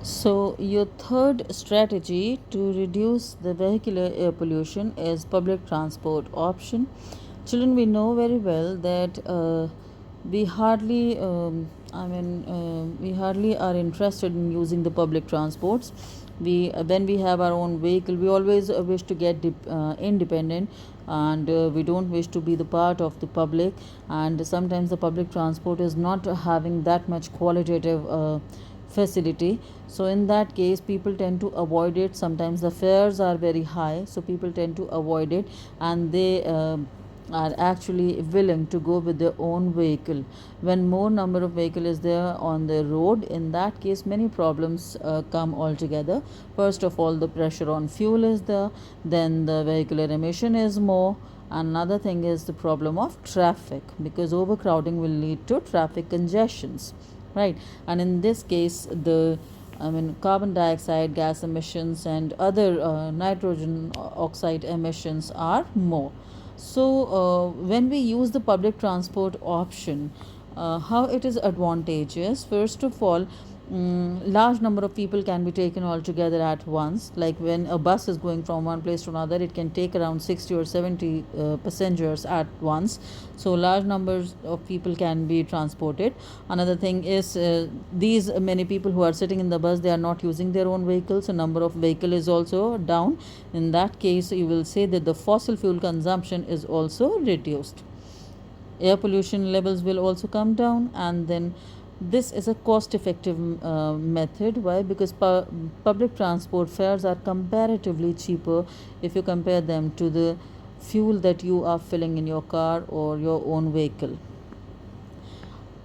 So, your third strategy to reduce the vehicular air pollution is public transport option. Children, we know very well that we hardly, we hardly are interested in using the public transports. When we have our own vehicle, we always wish to get independent, and we don't wish to be the part of the public. And sometimes the public transport is not having that much qualitative facility, so in that case people tend to avoid it. Sometimes the fares are very high, so people tend to avoid it, and they are actually willing to go with their own vehicle. When more number of vehicle is there on the road, in that case many problems come altogether. First of all, the pressure on fuel is there, then the vehicular emission is more. Another thing is the problem of traffic, because overcrowding will lead to traffic congestions, right? And in this case, the carbon dioxide gas emissions and other nitrogen oxide emissions are more. So when we use the public transport option, how it is advantageous? First of all, large number of people can be taken all together at once. Like when a bus is going from one place to another, it can take around 60 or 70 passengers at once, so large numbers of people can be transported. Another thing is, these many people who are sitting in the bus, they are not using their own vehicles, so number of vehicle is also down. In that case, you will say that the fossil fuel consumption is also reduced, air pollution levels will also come down. And then this is a cost effective method. Why? Because public transport fares are comparatively cheaper if you compare them to the fuel that you are filling in your car or your own vehicle.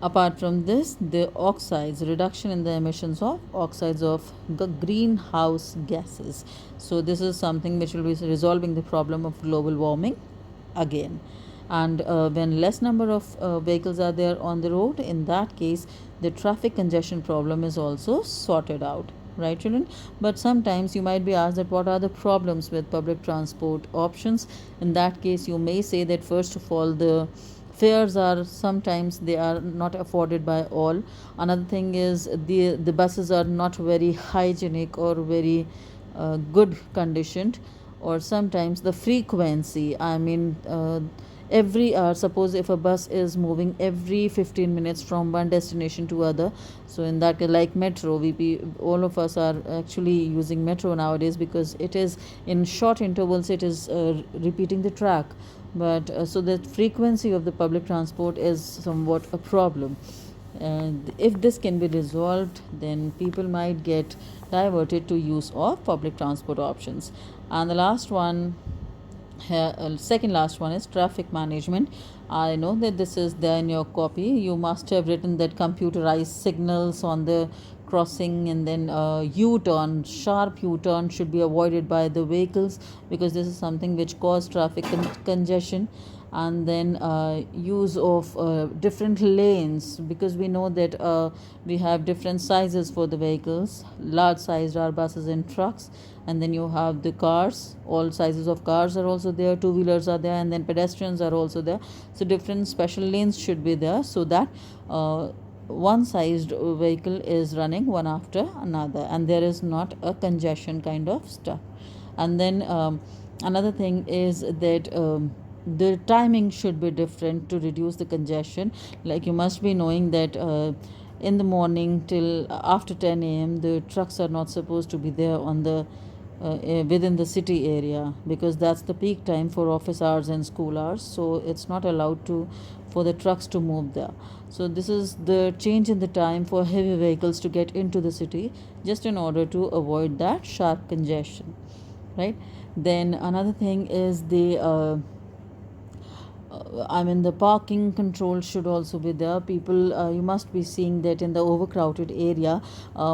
Apart from this, the oxides, reduction in the emissions of oxides of the greenhouse gases. So this is something which will be resolving the problem of global warming again. And when less number of vehicles are there on the road, in that case the traffic congestion problem is also sorted out, right children? But sometimes you might be asked that what are the problems with public transport options. In that case, you may say that first of all, the fares are sometimes they are not afforded by all. Another thing is the buses are not very hygienic or very good conditioned. Or sometimes the frequency, every hour, suppose if a bus is moving every 15 minutes from one destination to other, so in that case, like metro, all of us are actually using metro nowadays, because it is in short intervals, it is repeating the track. But so the frequency of the public transport is somewhat a problem, and if this can be resolved, then people might get diverted to use of public transport options. And the last one, second last one, is traffic management. I know that this is there in your copy. You must have written that computerized signals on the crossing, and then u-turn, sharp u-turn should be avoided by the vehicles, because this is something which cause traffic congestion. And then use of different lanes, because we know that we have different sizes for the vehicles. Large sized are buses and trucks, and then you have the cars, all sizes of cars are also there, two wheelers are there, and then pedestrians are also there. So different special lanes should be there, so that one sized vehicle is running one after another, and there is not a congestion kind of stuff. And then another thing is that the timing should be different to reduce the congestion. Like you must be knowing that in the morning till after 10 a.m. the trucks are not supposed to be there on the within the city area, because that's the peak time for office hours and school hours, so it's not allowed to for the trucks to move there. So this is the change in the time for heavy vehicles to get into the city, just in order to avoid that sharp congestion, right? Then another thing is the parking control should also be there. People, you must be seeing that in the overcrowded area,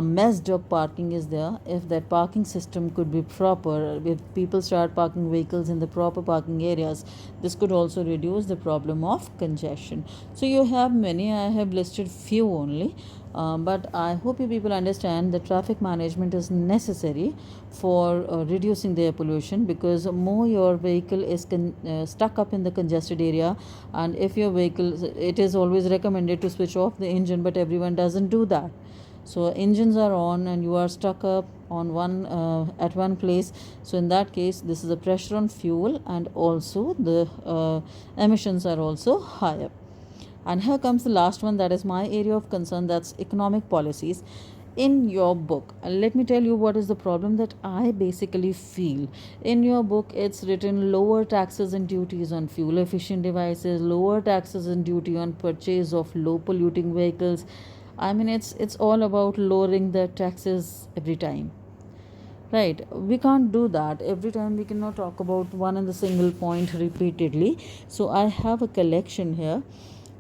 messed up parking is there. If that parking system could be proper, if people start parking vehicles in the proper parking areas, this could also reduce the problem of congestion. So you have many, I have listed few only. But I hope you people understand that traffic management is necessary for reducing the air pollution, because more your vehicle is stuck up in the congested area. And if your vehicle, it is always recommended to switch off the engine, but everyone doesn't do that. So engines are on and you are stuck up on one at one place. So in that case, this is the pressure on fuel, and also the emissions are also higher. And here comes the last one, that is my area of concern, that's economic policies. In your book, let me tell you what is the problem that I basically feel. In your book, it's written lower taxes and duties on fuel efficient devices, lower taxes and duty on purchase of low polluting vehicles. I mean, it's all about lowering the taxes every time. Right, we can't do that every time. We cannot talk about one and the single point repeatedly. So I have a collection here.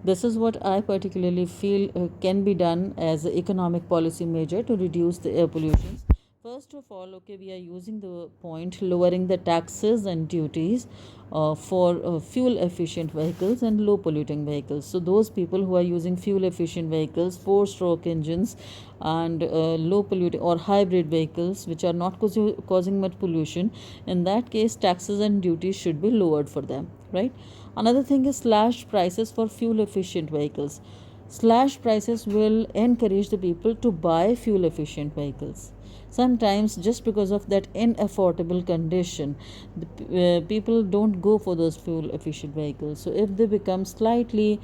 This is what I particularly feel can be done as an economic policy measure to reduce the air pollution. First of all, okay, we are using the point lowering the taxes and duties for fuel efficient vehicles and low polluting vehicles. So those people who are using fuel efficient vehicles, 4-stroke engines, and low polluting or hybrid vehicles which are not causing much pollution, in that case taxes and duties should be lowered for them, right? Another thing is slash prices for fuel efficient vehicles. Slash prices will encourage the people to buy fuel efficient vehicles. Sometimes just because of that inaffordable condition, the people don't go for those fuel efficient vehicles. So if they become slightly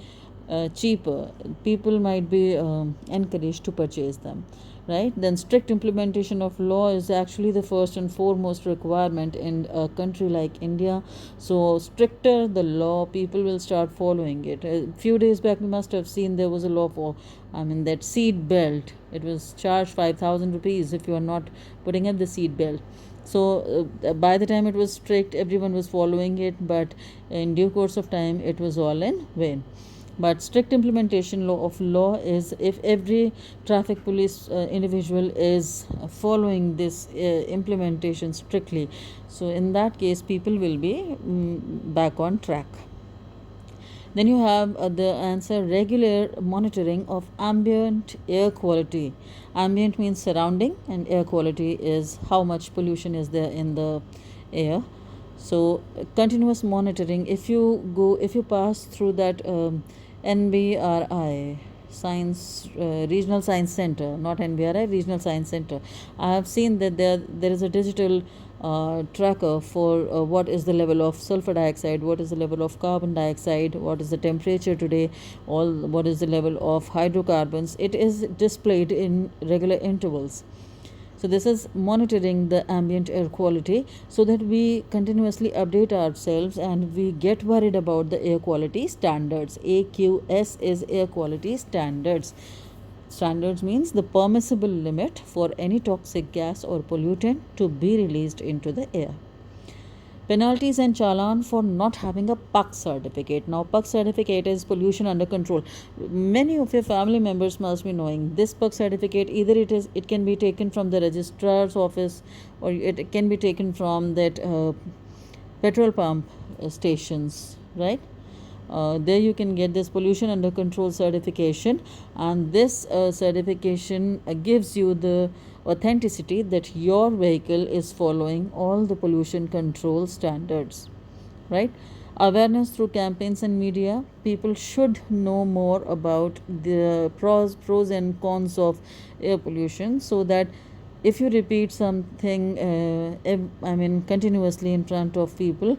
cheaper, people might be encouraged to purchase them, right? Then strict implementation of law is actually the first and foremost requirement in a country like India. So stricter the law, people will start following it. A few days back, we must have seen there was a law for, I mean, that seat belt. It was charged 5,000 rupees if you are not putting up the seat belt. So by the time it was strict, everyone was following it, but in due course of time, it was all in vain. But strict implementation of law is if every traffic police individual is following this implementation strictly, so in that case people will be back on track. Then you have the answer, regular monitoring of ambient air quality. Ambient means surrounding, and air quality is how much pollution is there in the air. So continuous monitoring. If you pass through that NBRI science regional science center, not NBRI, regional science center, I have seen that there is a digital tracker for what is the level of sulfur dioxide, what is the level of carbon dioxide, what is the temperature today, what is the level of hydrocarbons. It is displayed in regular intervals. So this is monitoring the ambient air quality, so that we continuously update ourselves and we get worried about the air quality standards. AQS is air quality standards. Standards means the permissible limit for any toxic gas or pollutant to be released into the air. Penalties and challan for not having a PUC certificate. Now, PUC certificate is pollution under control. Many of your family members must be knowing this PUC certificate. Either it can be taken from the registrar's office, or it can be taken from that petrol pump stations, right? There you can get this pollution under control certification, and this certification gives you the authenticity that your vehicle is following all the pollution control standards, right? Awareness through campaigns and media. People should know more about the pros and cons of air pollution, so that if you repeat something continuously in front of people,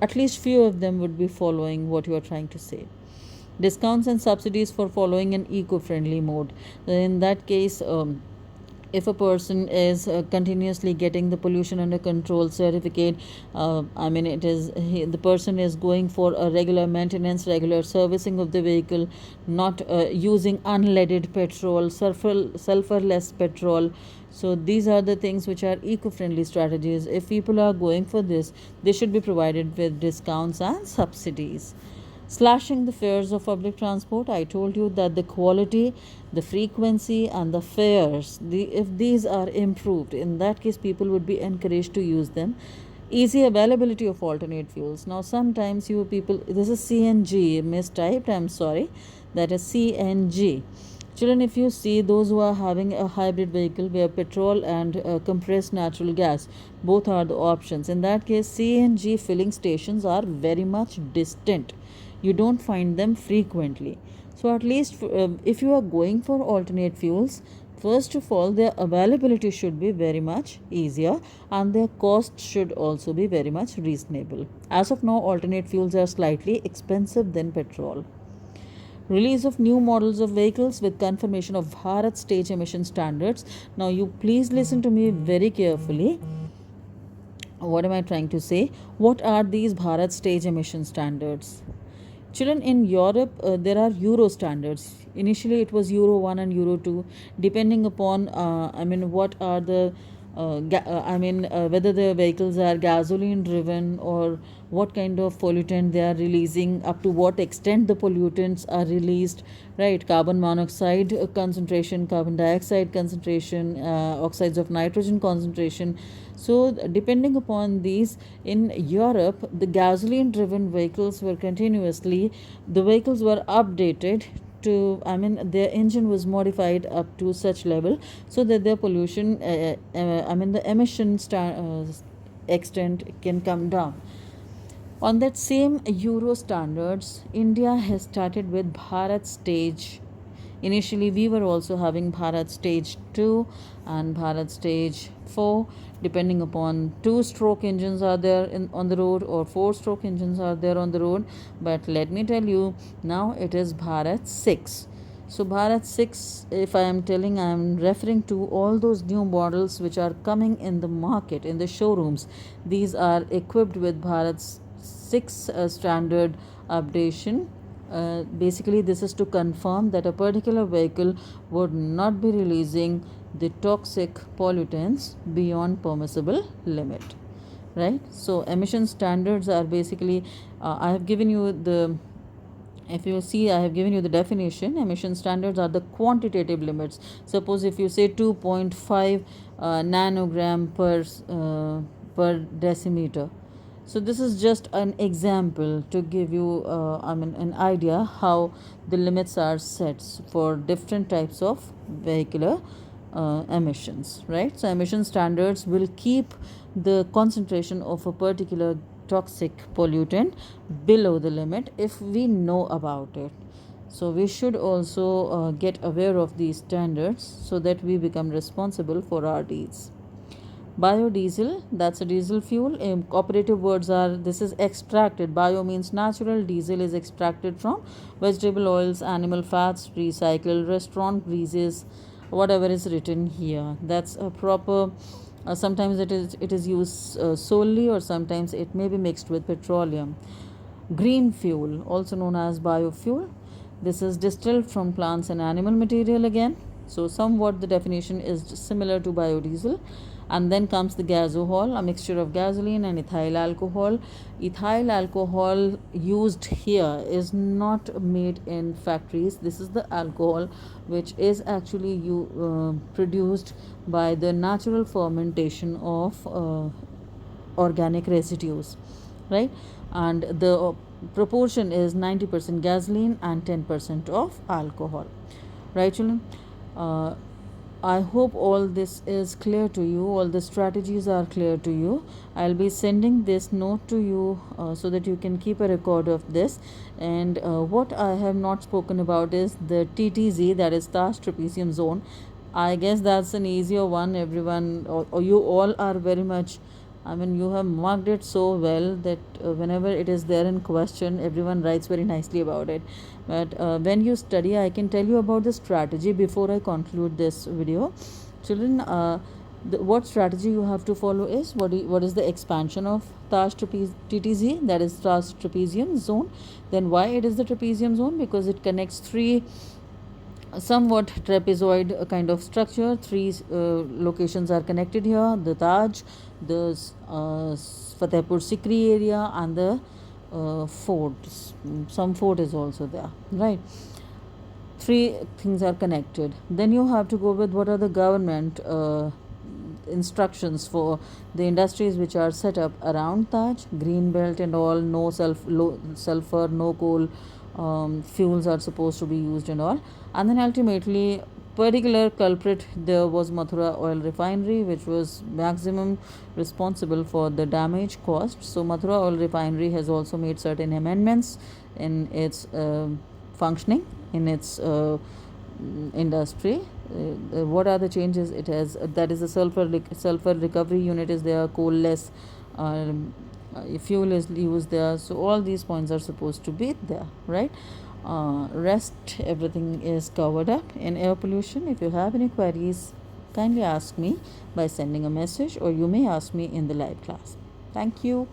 at least few of them would be following what you are trying to say. Discounts and subsidies for following an eco-friendly mode. In that case, if a person is continuously getting the pollution under control certificate, the person is going for a regular maintenance, regular servicing of the vehicle, not using unleaded petrol, sulfurless petrol. So these are the things which are eco-friendly strategies. If people are going for this, they should be provided with discounts and subsidies. Slashing the fares of public transport. I told you that the quality, the frequency, and the fares, if these are improved, in that case people would be encouraged to use them. Easy availability of alternate fuels. Now sometimes you people, this is CNG, mistyped, I'm sorry, that is CNG. Children, if you see those who are having a hybrid vehicle where petrol and compressed natural gas, both are the options. In that case, CNG filling stations are very much distant. You don't find them frequently. So at least if you are going for alternate fuels, First of all, their availability should be very much easier and their cost should also be very much reasonable. As of now, alternate fuels are slightly expensive than petrol. Release of new models of vehicles with confirmation of Bharat stage emission standards. Now, you please listen to me very carefully. What am I trying to say? What are these Bharat stage emission standards? Children, in Europe, there are Euro standards. Initially, it was Euro 1 and Euro 2, depending upon, what are the, whether the vehicles are gasoline driven or what kind of pollutant they are releasing, up to what extent the pollutants are released, right? Carbon monoxide concentration, carbon dioxide concentration, oxides of nitrogen concentration. So, depending upon these, in Europe, the gasoline driven vehicles were continuously, the vehicles were updated to, their engine was modified up to such level so that their pollution, the emission extent can come down. On that same Euro standards, India has started with Bharat stage. Initially, we were also having Bharat stage 2 and Bharat stage 4, depending upon 2-stroke engines are there on the road or 4-stroke engines are there on the road. But let me tell you, now it is Bharat 6. So, Bharat 6, if I am telling, I am referring to all those new models which are coming in the market, in the showrooms. These are equipped with Bharat 6 standard updation. Basically, this is to confirm that a particular vehicle would not be releasing the toxic pollutants beyond permissible limit, right? So, emission standards are basically, I have given you the, if you see, I have given you the definition. Emission standards are the quantitative limits. Suppose if you say 2.5 nanogram per decimeter. So this is just an example to give you an idea how the limits are set for different types of vehicular emissions, right? So emission standards will keep the concentration of a particular toxic pollutant below the limit if we know about it. So we should also get aware of these standards so that we become responsible for our deeds. Biodiesel, that's a diesel fuel. Operative words are, this is extracted. Bio means natural, diesel is extracted from vegetable oils, animal fats, recycled restaurant greases, whatever is written here. That's a proper, sometimes it is used solely, or sometimes it may be mixed with petroleum. Green fuel, also known as biofuel. This is distilled from plants and animal material again. So somewhat the definition is similar to biodiesel. And then comes the gasohol, a mixture of gasoline and ethyl alcohol. Ethyl alcohol used here is not made in factories. This is the alcohol which is actually produced by the natural fermentation of organic residues, right? And the proportion is 90% gasoline and 10% of alcohol, right, children? I hope all this is clear to you, all the strategies are clear to you. I'll be sending this note to you so that you can keep a record of this. And what I have not spoken about is the TTZ, that is Task Trapezium Zone. I guess that's an easier one. Everyone, or you all are very much, you have marked it so well that whenever it is there in question, everyone writes very nicely about it. But when you study, I can tell you about the strategy before I conclude this video. Children, what strategy you have to follow is, what is the expansion of TTZ, that is Task Trapezium Zone. Then why it is the trapezium zone? Because it connects three somewhat trapezoid kind of structure. Three locations are connected here: the Taj, the Fatehpur Sikri area, and the fort. Some fort is also there, right? Three things are connected. Then you have to go with what are the government instructions for the industries which are set up around Taj, green belt and all. No sulfur, no coal fuels are supposed to be used and all. And then ultimately, particular culprit there was Mathura oil refinery, which was maximum responsible for the damage caused. So Mathura oil refinery has also made certain amendments in its functioning, in its industry, What are the changes it has? That is the sulfur recovery unit is there, coal less, fuel is used there. So all these points are supposed to be there, right? Rest everything is covered up in air pollution. If you have any queries, kindly ask me by sending a message, or you may ask me in the live class. Thank you.